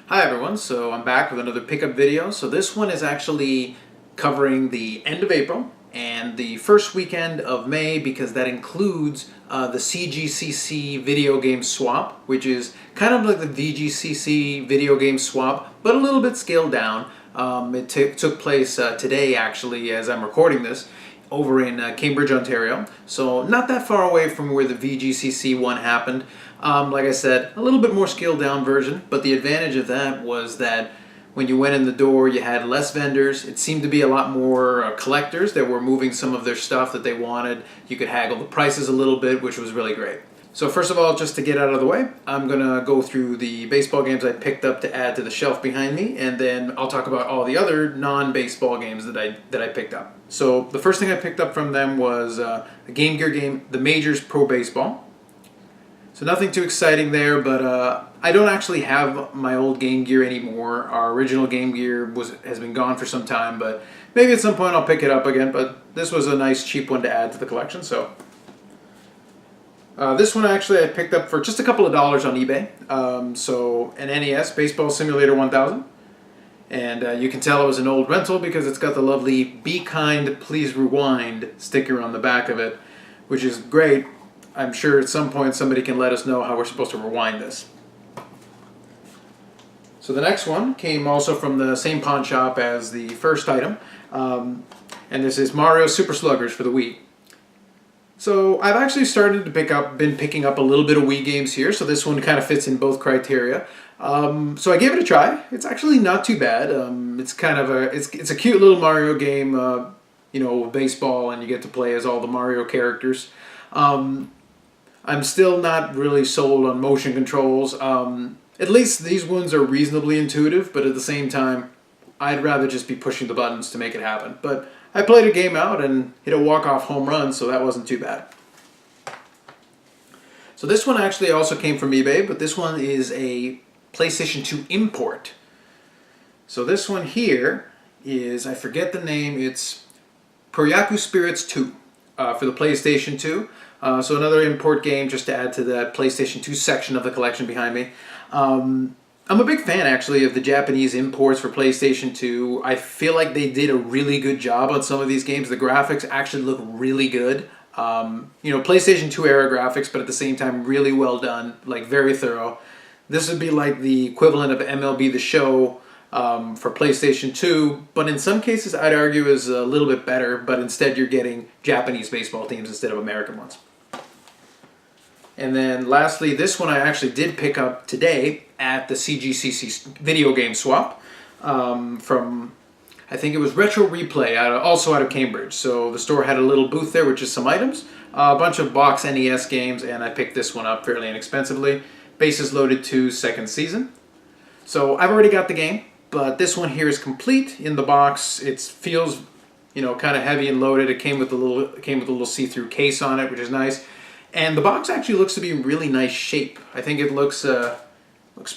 Hi everyone, so I'm back with another pickup video. So this one is actually covering the end of April and the first weekend of May because that includes the CGCC video game swap, which is kind of like the VGCC video game swap, but a little bit scaled down. It took place today actually as I'm recording this over in Cambridge, Ontario. So not that far away from where the VGCC one happened. Like I said, a little bit more scaled down version, but the advantage of that was that when you went in the door, you had less vendors. It seemed to be a lot more collectors that were moving some of their stuff that they wanted. You could haggle the prices a little bit, which was really great. So first of all, just to get out of the way, I'm going to go through the baseball games I picked up to add to the shelf behind me, and then I'll talk about all the other non-baseball games that I picked up. So the first thing I picked up from them was a Game Gear game, The Majors Pro Baseball. So nothing too exciting there, but I don't actually have my old Game Gear anymore. Our original Game Gear has been gone for some time, but maybe at some point I'll pick it up again. But this was a nice cheap one to add to the collection. So this one actually I picked up for just a couple of dollars on eBay. So an NES Baseball Simulator 1000. And you can tell it was an old rental because it's got the lovely "Be Kind, Please Rewind" sticker on the back of it, which is great. I'm sure at some point somebody can let us know how we're supposed to rewind this. So the next one came also from the same pawn shop as the first item, and this is Mario Super Sluggers for the Wii. So I've actually started to been picking up a little bit of Wii games here, so this one kind of fits in both criteria. So I gave it a try. It's actually not too bad. It's kind of it's a cute little Mario game, baseball, and you get to play as all the Mario characters. I'm still not really sold on motion controls. At least these ones are reasonably intuitive, but at the same time, I'd rather just be pushing the buttons to make it happen. But I played a game out and hit a walk-off home run, so that wasn't too bad. So this one actually also came from eBay, but this one is a PlayStation 2 import. So this one here is, I forget the name, it's Koryaku Spirits 2 for the PlayStation 2. So another import game just to add to that PlayStation 2 section of the collection behind me. I'm a big fan actually of the Japanese imports for PlayStation 2. I feel like they did a really good job on some of these games. The graphics actually look really good. PlayStation 2 era graphics, but at the same time really well done, like very thorough. This would be like the equivalent of MLB The Show for PlayStation 2, but in some cases I'd argue is a little bit better, but instead you're getting Japanese baseball teams instead of American ones. And then lastly, this one I actually did pick up today at the CGCC video game swap from, I think it was Retro Replay, also out of Cambridge. So the store had a little booth there with just some items, a bunch of box NES games, and I picked this one up fairly inexpensively. Bases Loaded 2 Second Season. So I've already got the game, but this one here is complete in the box. It feels, kind of heavy and loaded. It came with a little see-through case on it, which is nice. And the box actually looks to be in really nice shape. I think it looks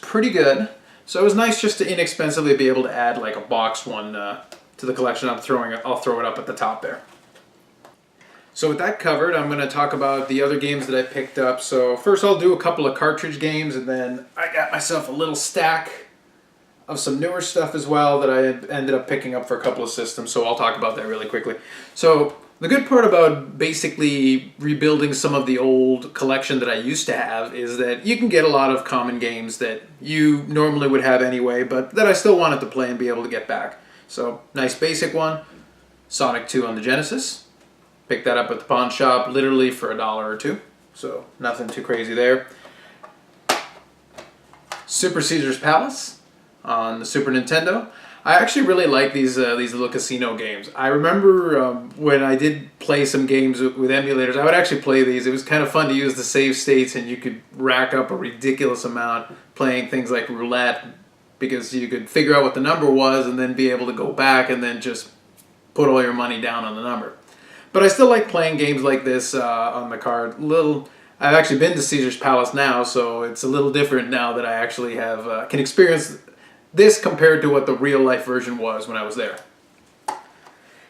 pretty good. So it was nice just to inexpensively be able to add like a box one to the collection. I'll throw it up at the top there. So with that covered, I'm going to talk about the other games that I picked up. So first I'll do a couple of cartridge games, and then I got myself a little stack of some newer stuff as well that I ended up picking up for a couple of systems. So I'll talk about that really quickly. So the good part about basically rebuilding some of the old collection that I used to have is that you can get a lot of common games that you normally would have anyway, but that I still wanted to play and be able to get back. So, nice basic one, Sonic 2 on the Genesis. Picked that up at the pawn shop literally for $1 or $2, so nothing too crazy there. Super Caesar's Palace on the Super Nintendo. I actually really like these little casino games. I remember when I did play some games with emulators, I would actually play these. It was kind of fun to use the save states, and you could rack up a ridiculous amount playing things like roulette, because you could figure out what the number was and then be able to go back and then just put all your money down on the number. But I still like playing games like this on the card. I've actually been to Caesar's Palace now, so it's a little different now that I actually have can experience this compared to what the real-life version was when I was there.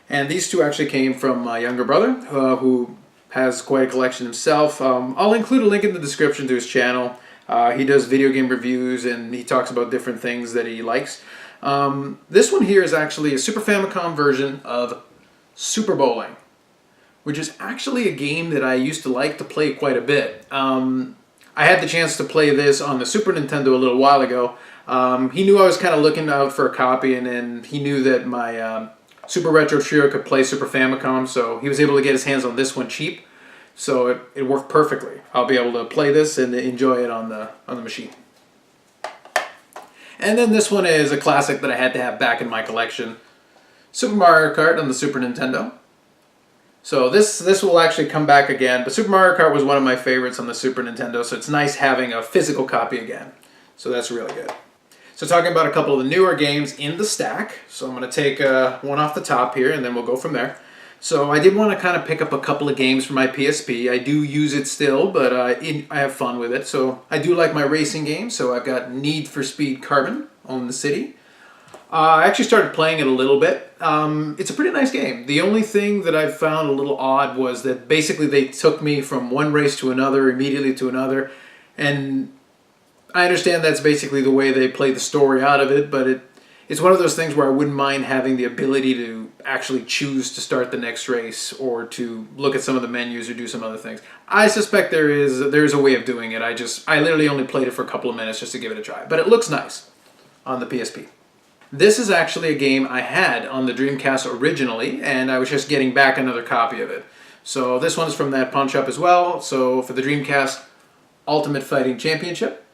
And these two actually came from my younger brother, who has quite a collection himself. I'll include a link in the description to his channel. He does video game reviews and he talks about different things that he likes. This one here is actually a Super Famicom version of Super Bowling, which is actually a game that I used to like to play quite a bit. I had the chance to play this on the Super Nintendo a little while ago. He knew I was kind of looking out for a copy, and then he knew that my Super Retro Trio could play Super Famicom, so he was able to get his hands on this one cheap. So it worked perfectly. I'll be able to play this and enjoy it on the machine. And then this one is a classic that I had to have back in my collection. Super Mario Kart on the Super Nintendo. So this will actually come back again, but Super Mario Kart was one of my favorites on the Super Nintendo, so it's nice having a physical copy again. So that's really good. So talking about a couple of the newer games in the stack, so I'm going to take one off the top here and then we'll go from there. So I did want to kind of pick up a couple of games for my PSP. I do use it still, but I have fun with it. So I do like my racing games, so I've got Need for Speed Carbon, Own the City. I actually started playing it a little bit. It's a pretty nice game. The only thing that I found a little odd was that basically they took me from one race to another, immediately to another, and I understand that's basically the way they play the story out of it, but it's one of those things where I wouldn't mind having the ability to actually choose to start the next race or to look at some of the menus or do some other things. I suspect there is a way of doing it. I literally only played it for a couple of minutes just to give it a try, but it looks nice on the PSP. This is actually a game I had on the Dreamcast originally, and I was just getting back another copy of it. So this one's from that pawn shop as well. So for the Dreamcast Ultimate Fighting Championship.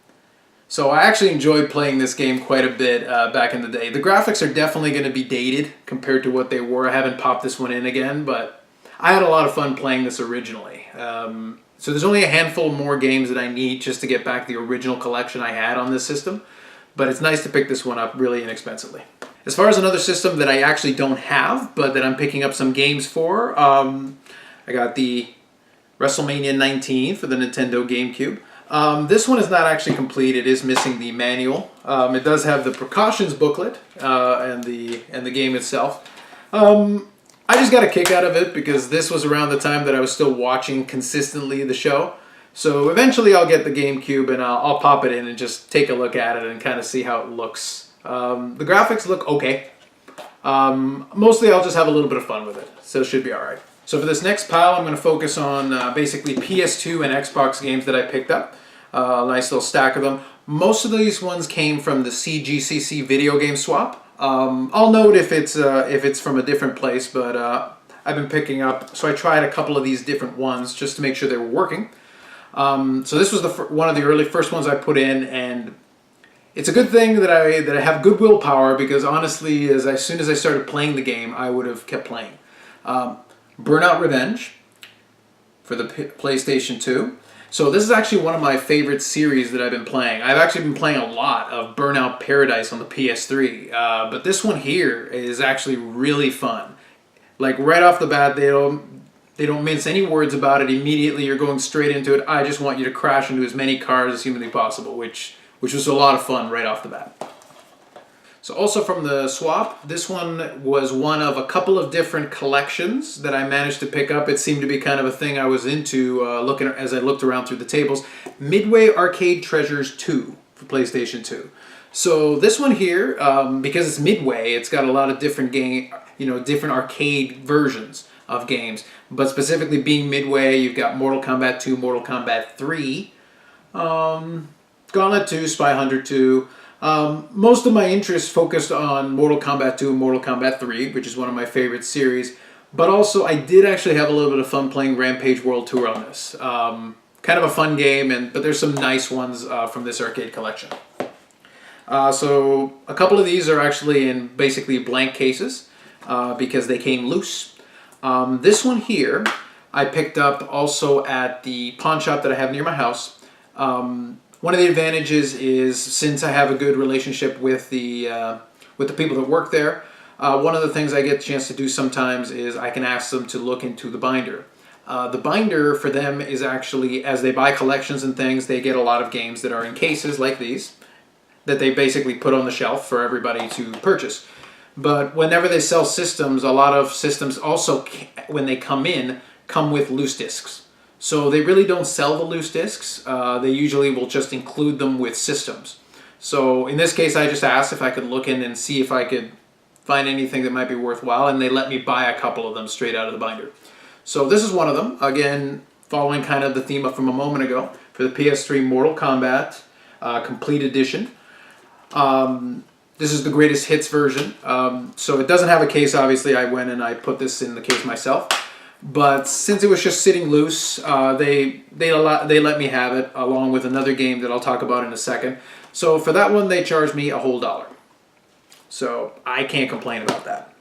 So I actually enjoyed playing this game quite a bit back in the day. The graphics are definitely going to be dated compared to what they were. I haven't popped this one in again, but I had a lot of fun playing this originally. So there's only a handful more games that I need just to get back the original collection I had on this system. But it's nice to pick this one up really inexpensively. As far as another system that I actually don't have, but that I'm picking up some games for, I got the WrestleMania 19 for the Nintendo GameCube. This one is not actually complete. It is missing the manual. It does have the precautions booklet and the game itself. I just got a kick out of it because this was around the time that I was still watching consistently the show. So eventually I'll get the GameCube and I'll pop it in and just take a look at it and kind of see how it looks. The graphics look okay. Mostly I'll just have a little bit of fun with it, so it should be alright. So for this next pile I'm going to focus on basically PS2 and Xbox games that I picked up. A nice little stack of them. Most of these ones came from the CGCC video game swap. I'll note if it's from a different place, but I've been picking up, so I tried a couple of these different ones just to make sure they were working. So this was one of the early first ones I put in, and it's a good thing that I have good willpower because honestly, as soon as I started playing the game, I would have kept playing. Burnout Revenge for the PlayStation 2. So this is actually one of my favorite series that I've been playing. I've actually been playing a lot of Burnout Paradise on the PS3, but this one here is actually really fun. Like right off the bat, they don't mince any words about it. Immediately you're going straight into it. I just want you to crash into as many cars as humanly possible, which was a lot of fun right off the bat. So also from the swap, this one was one of a couple of different collections that I managed to pick up. It seemed to be kind of a thing I was into looking as I looked around through the tables. Midway Arcade Treasures 2 for PlayStation 2. So this one here, because it's Midway, it's got a lot of different different arcade versions of games. But specifically being Midway, you've got Mortal Kombat 2, Mortal Kombat 3, Gauntlet 2, Spy Hunter 2. Most of my interest focused on Mortal Kombat 2 and Mortal Kombat 3, which is one of my favorite series. But also, I did actually have a little bit of fun playing Rampage World Tour on this. Kind of a fun game, but there's some nice ones from this arcade collection. So a couple of these are actually in basically blank cases because they came loose. This one here, I picked up also at the pawn shop that I have near my house. One of the advantages is since I have a good relationship with the people that work there, one of the things I get a chance to do sometimes is I can ask them to look into the binder. The binder for them is actually, as they buy collections and things, they get a lot of games that are in cases like these that they basically put on the shelf for everybody to purchase. But whenever they sell systems, a lot of systems also, when they come with loose discs. So they really don't sell the loose discs. They usually will just include them with systems. So in this case, I just asked if I could look in and see if I could find anything that might be worthwhile, and they let me buy a couple of them straight out of the binder. So this is one of them. Again, following kind of the theme from a moment ago, for the PS3 Mortal Kombat Complete Edition. This is the greatest hits version. So it doesn't have a case, obviously. I went and I put this in the case myself. But since it was just sitting loose, they let me have it, along with another game that I'll talk about in a second. So for that one, they charged me a whole $1. So I can't complain about that.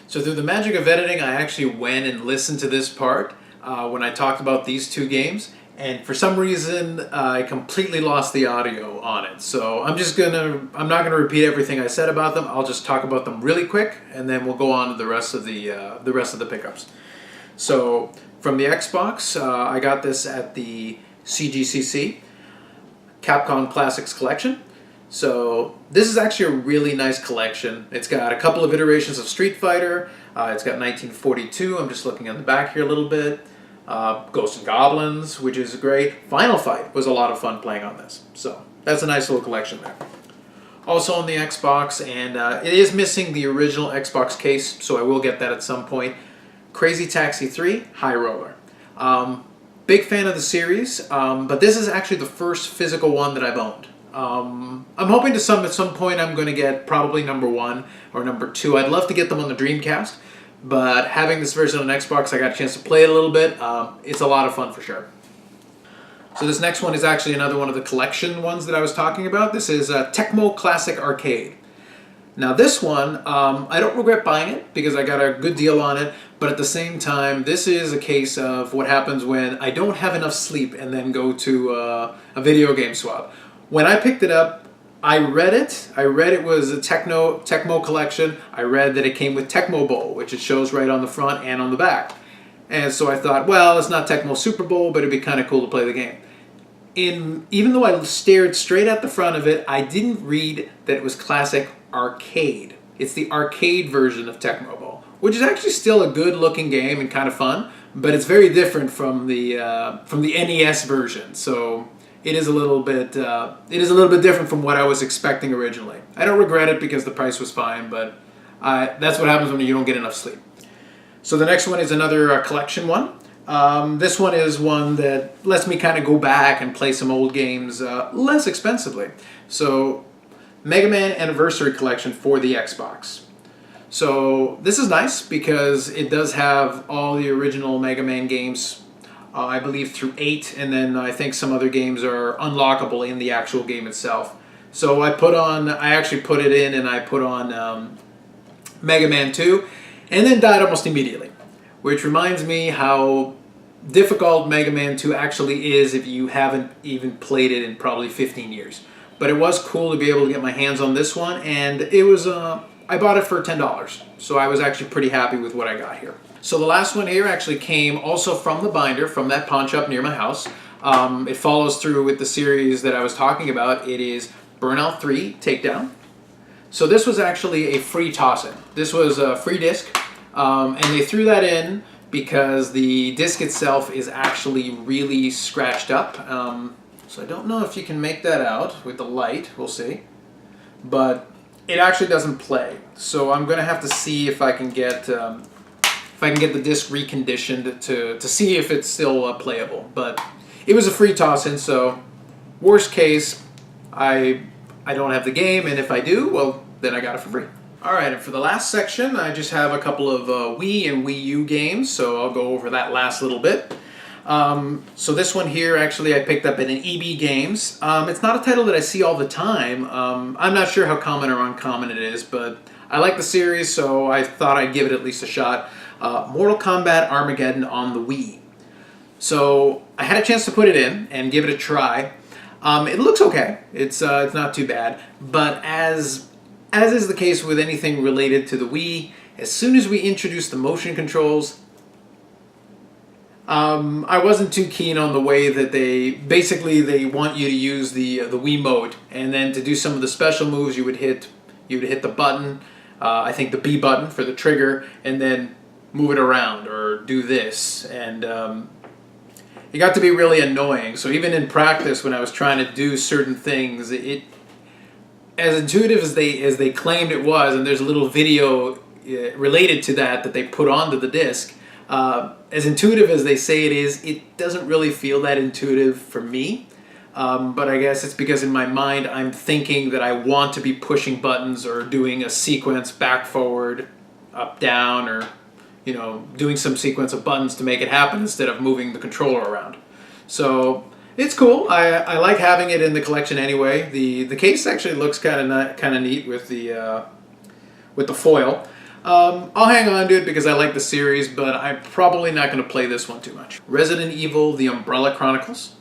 So through the magic of editing, I actually went and listened to this part when I talked about these two games. And for some reason, I completely lost the audio on it. So I'm not gonna repeat everything I said about them. I'll just talk about them really quick, and then we'll go on to the rest of the pickups. So from the Xbox, I got this at the CGCC, Capcom Classics Collection. So this is actually a really nice collection. It's got a couple of iterations of Street Fighter. It's got 1942. I'm just looking on the back here a little bit. Ghosts and Goblins, which is great. Final Fight was a lot of fun playing on this. So that's a nice little collection there. Also on the Xbox, and it is missing the original Xbox case, so I will get that at some point. Crazy Taxi 3, High Roller. Big fan of the series, but this is actually the first physical one that I've owned. I'm hoping at some point I'm going to get probably number 1 or number 2. I'd love to get them on the Dreamcast, but having this version on Xbox, I got a chance to play it a little bit. It's a lot of fun for sure. So this next one is actually another one of the collection ones that I was talking about. This is Tecmo Classic Arcade. Now this one, I don't regret buying it because I got a good deal on it, but at the same time, this is a case of what happens when I don't have enough sleep and then go to a video game swap. When I picked it up, I read it was a Tecmo collection. I read that it came with Tecmo Bowl, which it shows right on the front and on the back. And so I thought, well, it's not Tecmo Super Bowl, but it'd be kind of cool to play the game. Even though I stared straight at the front of it, I didn't read that it was Classic Arcade. It's the arcade version of Tecmo Bowl, which is actually still a good-looking game and kind of fun, but it's very different from the NES version. So it is a little bit different from what I was expecting originally. I don't regret it because the price was fine, but that's what happens when you don't get enough sleep. So the next one is another collection one. This one is one that lets me kind of go back and play some old games less expensively. So Mega Man Anniversary Collection for the Xbox. So this is nice because it does have all the original Mega Man games, I believe through 8, and then I think some other games are unlockable in the actual game itself. So I actually put it in and I put on Mega Man 2, and then died almost immediately. Which reminds me how difficult Mega Man 2 actually is if you haven't even played it in probably 15 years. But it was cool to be able to get my hands on this one, and it was I bought it for $10, so I was actually pretty happy with what I got here. So the last one here actually came also from the binder, from that pawn shop near my house. It follows through with the series that I was talking about. It is Burnout 3 Takedown. So this was actually a free toss-in. This was a free disc, and they threw that in because the disc itself is actually really scratched up. So I don't know if you can make that out with the light, we'll see. But it actually doesn't play. So I'm gonna have to see if I can get the disc reconditioned to see if it's still playable. But it was a free toss-in, so worst case, I don't have the game, and if I do, well, then I got it for free. Alright, and for the last section, I just have a couple of Wii and Wii U games, so I'll go over that last little bit. So this one here, actually, I picked up at an EB Games. It's not a title that I see all the time. I'm not sure how common or uncommon it is, but I like the series, so I thought I'd give it at least a shot. Mortal Kombat Armageddon on the Wii. So I had a chance to put it in and give it a try. It looks okay. It's not too bad, but as is the case with anything related to the Wii, as soon as we introduced the motion controls, I wasn't too keen on the way that they want you to use the Wii mode, and then to do some of the special moves, you would hit the button, I think the B button for the trigger, and then move it around or do this, and it got to be really annoying. So even in practice, when I was trying to do certain things, as intuitive as they claimed it was, and there's a little video related to that they put onto the disc. As intuitive as they say it is, it doesn't really feel that intuitive for me. But I guess it's because in my mind I'm thinking that I want to be pushing buttons or doing a sequence back, forward, up, down, or doing some sequence of buttons to make it happen instead of moving the controller around. So it's cool. I like having it in the collection anyway. The case actually looks kind of neat with the foil. I'll hang on to it because I like the series, but I'm probably not going to play this one too much. Resident Evil: The Umbrella Chronicles.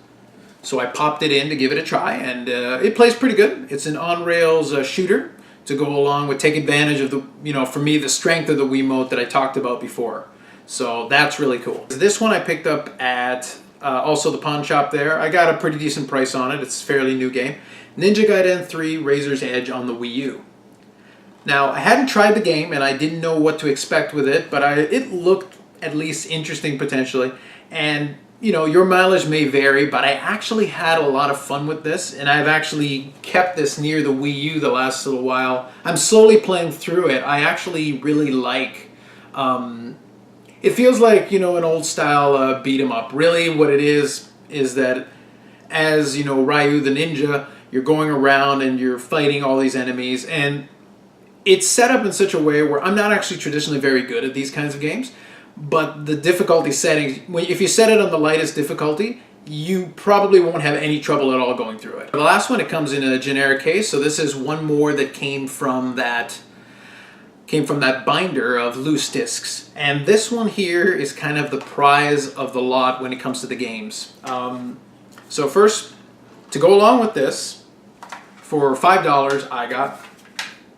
So I popped it in to give it a try, and it plays pretty good. It's an on-rails shooter to go along with, take advantage of the, for me, the strength of the Wiimote that I talked about before. So that's really cool. This one I picked up at also the pawn shop there. I got a pretty decent price on it. It's a fairly new game. Ninja Gaiden 3 Razor's Edge on the Wii U. Now, I hadn't tried the game, and I didn't know what to expect with it, but it looked at least interesting potentially. And, your mileage may vary, but I actually had a lot of fun with this, and I've actually kept this near the Wii U the last little while. I'm slowly playing through it. I actually really like... it feels like, an old-style beat-em-up. Really, what it is that as, Ryu the ninja, you're going around and you're fighting all these enemies, and it's set up in such a way where I'm not actually traditionally very good at these kinds of games, but the difficulty settings, if you set it on the lightest difficulty, you probably won't have any trouble at all going through it. The last one, it comes in a generic case, so this is one more that came from that binder of loose discs. And this one here is kind of the prize of the lot when it comes to the games. So first, to go along with this, for $5, I got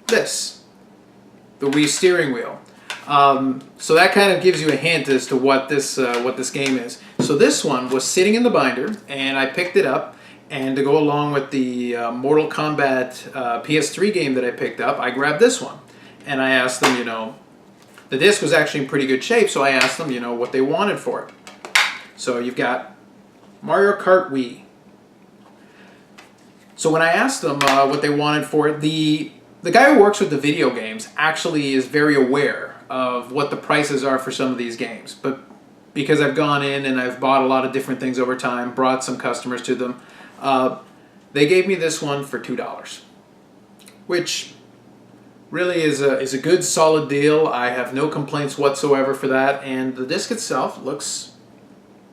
this, the Wii steering wheel. So that kind of gives you a hint as to what this game is. So this one was sitting in the binder, and I picked it up, and to go along with the Mortal Kombat PS3 game that I picked up, I grabbed this one. And I asked them, the disc was actually in pretty good shape, so I asked them, what they wanted for it. So you've got Mario Kart Wii. So when I asked them what they wanted for it, the guy who works with the video games actually is very aware of what the prices are for some of these games. But because I've gone in and I've bought a lot of different things over time, brought some customers to them, they gave me this one for $2, which really is a good solid deal. I have no complaints whatsoever for that, and the disc itself looks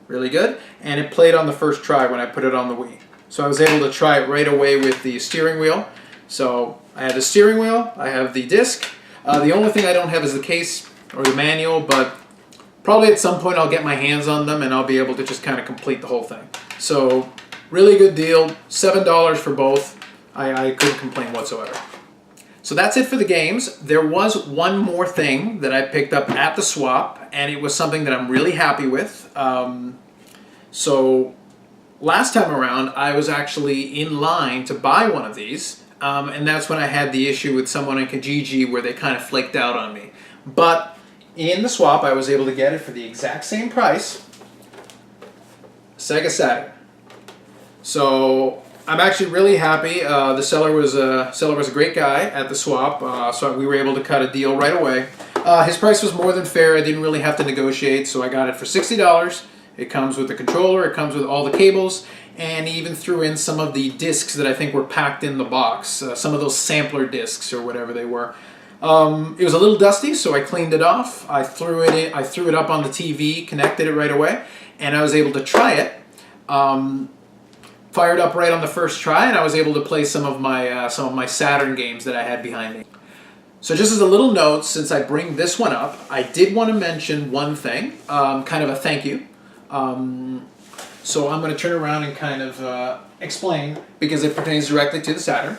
really good, and it played on the first try when I put it on the Wii. So I was able to try it right away with the steering wheel. So I have the steering wheel, I have the disc. The only thing I don't have is the case or the manual, but probably at some point I'll get my hands on them and I'll be able to just kind of complete the whole thing. So really good deal, $7 for both. I couldn't complain whatsoever. So that's it for the games. There was one more thing that I picked up at the swap, and it was something that I'm really happy with. So last time around, I was actually in line to buy one of these, and that's when I had the issue with someone in Kijiji where they kind of flaked out on me. But in the swap, I was able to get it for the exact same price, Sega Saturn. So I'm actually really happy. The seller was a great guy at the swap, so we were able to cut a deal right away. His price was more than fair. I didn't really have to negotiate, so I got it for $60. It comes with the controller, it comes with all the cables, and he even threw in some of the discs that I think were packed in the box, some of those sampler discs or whatever they were. It was a little dusty, so I cleaned it off. I threw it up on the TV, connected it right away, and I was able to try it. Fired up right on the first try, and I was able to play some of my Saturn games that I had behind me. So just as a little note, since I bring this one up, I did want to mention one thing, kind of a thank you. So I'm going to turn around and kind of explain, because it pertains directly to the Saturn.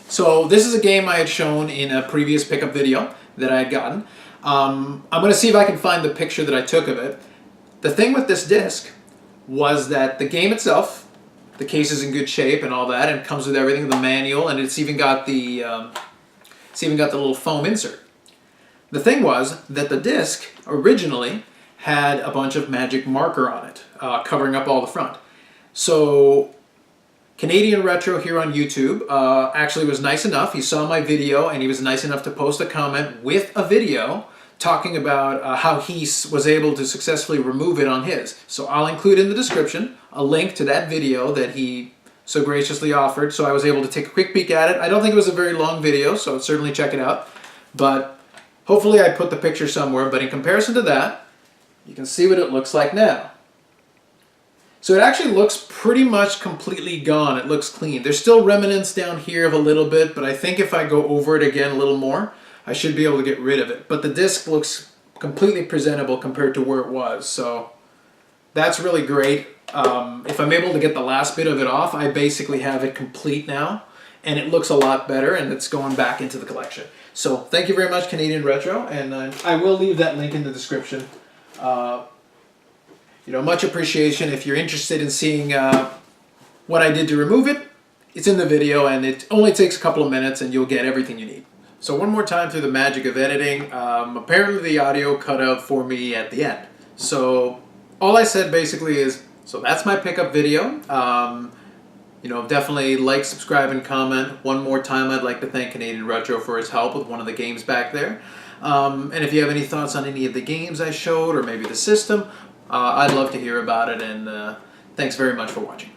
So this is a game I had shown in a previous pickup video that I had gotten. I'm going to see if I can find the picture that I took of it. The thing with this disc was that the game itself, the case is in good shape and all that, and it comes with everything, the manual, and it's even got the little foam insert. The thing was that the disc originally had a bunch of magic marker on it. covering up all the front. So Canadian Retro here on YouTube actually was nice enough. He saw my video and he was nice enough to post a comment with a video talking about how he was able to successfully remove it on his. So I'll include in the description a link to that video that he so graciously offered, so I was able to take a quick peek at it. I don't think it was a very long video, so certainly check it out. But hopefully I put the picture somewhere, but in comparison to that, you can see what it looks like now. So it actually looks pretty much completely gone. It looks clean. There's still remnants down here of a little bit, but I think if I go over it again a little more, I should be able to get rid of it. But the disc looks completely presentable compared to where it was, so that's really great. If I'm able to get the last bit of it off, I basically have it complete now, and it looks a lot better, and it's going back into the collection. So thank you very much, Canadian Retro, and I will leave that link in the description. Much appreciation. If you're interested in seeing what I did to remove it, it's in the video, and it only takes a couple of minutes, and you'll get everything you need. So one more time through the magic of editing, apparently the audio cut out for me at the end. So all I said basically is, so that's my pickup video. Definitely like, subscribe, and comment. One more time, I'd like to thank Canadian Retro for his help with one of the games back there. And if you have any thoughts on any of the games I showed, or maybe the system, I'd love to hear about it, and thanks very much for watching.